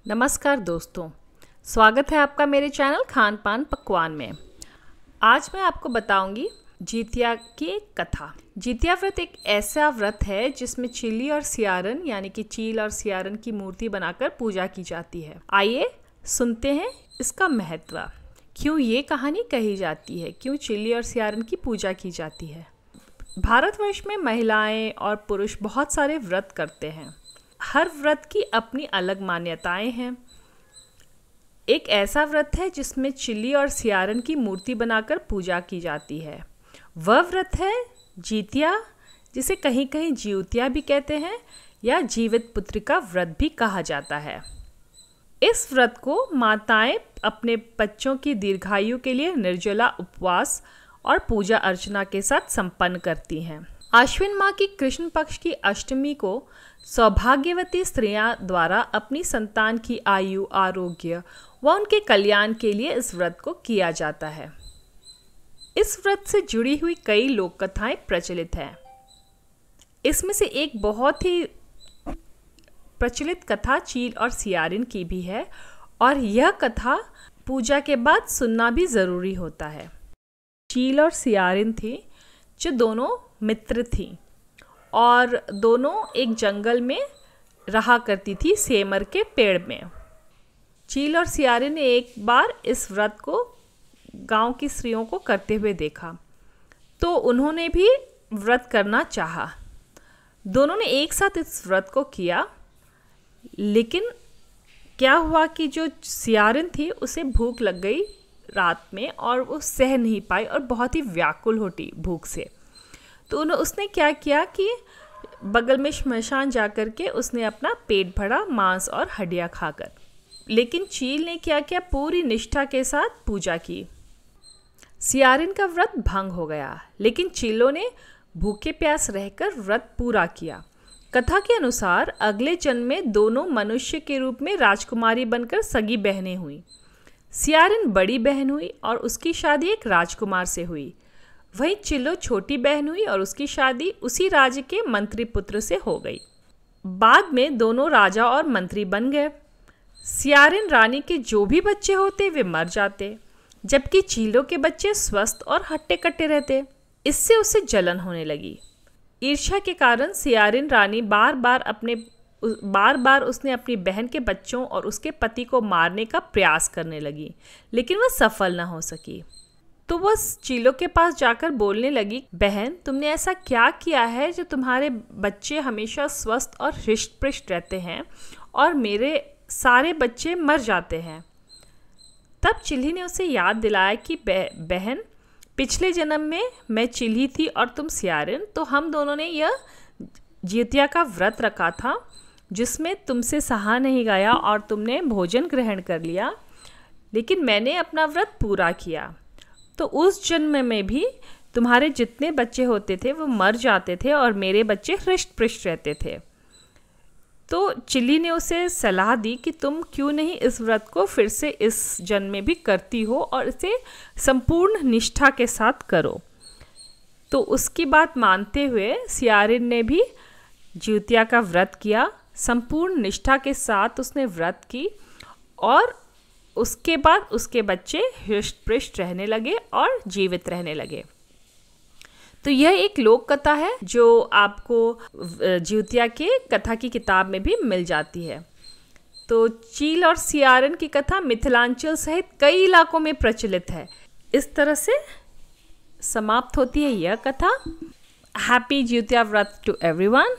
नमस्कार दोस्तों, स्वागत है आपका मेरे चैनल खान पान पकवान में। आज मैं आपको बताऊंगी जितिया की एक कथा। जितिया व्रत एक ऐसा व्रत है जिसमें चिली और सियारन यानी कि चील और सियारन की मूर्ति बनाकर पूजा की जाती है। आइए सुनते हैं इसका महत्व, क्यों ये कहानी कही जाती है, क्यों चिली और सियारन की पूजा की जाती है। भारतवर्ष में महिलाएं और पुरुष बहुत सारे व्रत करते हैं। हर व्रत की अपनी अलग मान्यताएं हैं। एक ऐसा व्रत है जिसमें चिली और सियारन की मूर्ति बनाकर पूजा की जाती है। वह व्रत है जितिया, जिसे कहीं कहीं जिउतिया भी कहते हैं या जीवित पुत्री का व्रत भी कहा जाता है। इस व्रत को माताएं अपने बच्चों की दीर्घायु के लिए निर्जला उपवास और पूजा अर्चना के साथ संपन्न करती हैं। आश्विन माह की कृष्ण पक्ष की अष्टमी को सौभाग्यवती स्त्रियां द्वारा अपनी संतान की आयु, आरोग्य व उनके कल्याण के लिए इस व्रत को किया जाता है। इस व्रत से जुड़ी हुई कई लोक कथाएं प्रचलित हैं। इसमें से एक बहुत ही प्रचलित कथा चील और सियारिन की भी है और यह कथा पूजा के बाद सुनना भी ज़रूरी होता है। चील और सियारिन थी जो दोनों मित्र थीं और दोनों एक जंगल में रहा करती थी सेमर के पेड़ में। चील और सियारिन ने एक बार इस व्रत को गांव की स्त्रियों को करते हुए देखा तो उन्होंने भी व्रत करना चाहा। दोनों ने एक साथ इस व्रत को किया, लेकिन क्या हुआ कि जो सियारिन थी उसे भूख लग गई रात में और वो सह नहीं पाई और बहुत ही व्याकुल होती भूख से। तो उसने क्या किया कि बगल में श्मशान जाकर के उसने अपना पेट भरा मांस और हड्डियां खाकर। लेकिन चील ने क्या किया, पूरी निष्ठा के साथ पूजा की। सियारिन का व्रत भंग हो गया, लेकिन चीलों ने भूखे प्यास रहकर व्रत पूरा किया। कथा के अनुसार अगले जन्म में दोनों मनुष्य के रूप में राजकुमारी बनकर सगी बहनें हुई। सियारिन बड़ी बहन हुई और उसकी शादी एक राजकुमार से हुई। वहीं चिल्लो छोटी बहन हुई और उसकी शादी उसी राज्य के मंत्री पुत्र से हो गई। बाद में दोनों राजा और मंत्री बन गए। सियारिन रानी के जो भी बच्चे होते वे मर जाते, जबकि चीलों के बच्चे स्वस्थ और हट्टे कट्टे रहते। इससे उसे जलन होने लगी। ईर्ष्या के कारण सियारिन रानी बार बार उसने अपनी बहन के बच्चों और उसके पति को मारने का प्रयास करने लगी, लेकिन वह सफल न हो सकी। तो वह चीलों के पास जाकर बोलने लगी, बहन तुमने ऐसा क्या किया है जो तुम्हारे बच्चे हमेशा स्वस्थ और हृष्ट पुष्ट रहते हैं और मेरे सारे बच्चे मर जाते हैं। तब चिल्ली ने उसे याद दिलाया कि बहन पिछले जन्म में मैं चिल्ली थी और तुम सियारिन, तो हम दोनों ने यह जितिया का व्रत रखा था जिसमें तुमसे सहा नहीं गया और तुमने भोजन ग्रहण कर लिया, लेकिन मैंने अपना व्रत पूरा किया। तो उस जन्म में भी तुम्हारे जितने बच्चे होते थे वो मर जाते थे और मेरे बच्चे हृष्ट पुष्ट रहते थे। तो चिल्ली ने उसे सलाह दी कि तुम क्यों नहीं इस व्रत को फिर से इस जन्म में भी करती हो और इसे संपूर्ण निष्ठा के साथ करो। तो उसकी बात मानते हुए सियारिन ने भी जितिया का व्रत किया। संपूर्ण निष्ठा के साथ उसने व्रत की और उसके बाद उसके बच्चे हृष्ट पुष्ट रहने लगे और जीवित रहने लगे। तो यह एक लोक कथा है जो आपको जितिया के कथा की किताब में भी मिल जाती है। तो चील और सियारन की कथा मिथिलांचल सहित कई इलाकों में प्रचलित है। इस तरह से समाप्त होती है यह कथा। हैप्पी जितिया व्रत टू एवरीवन।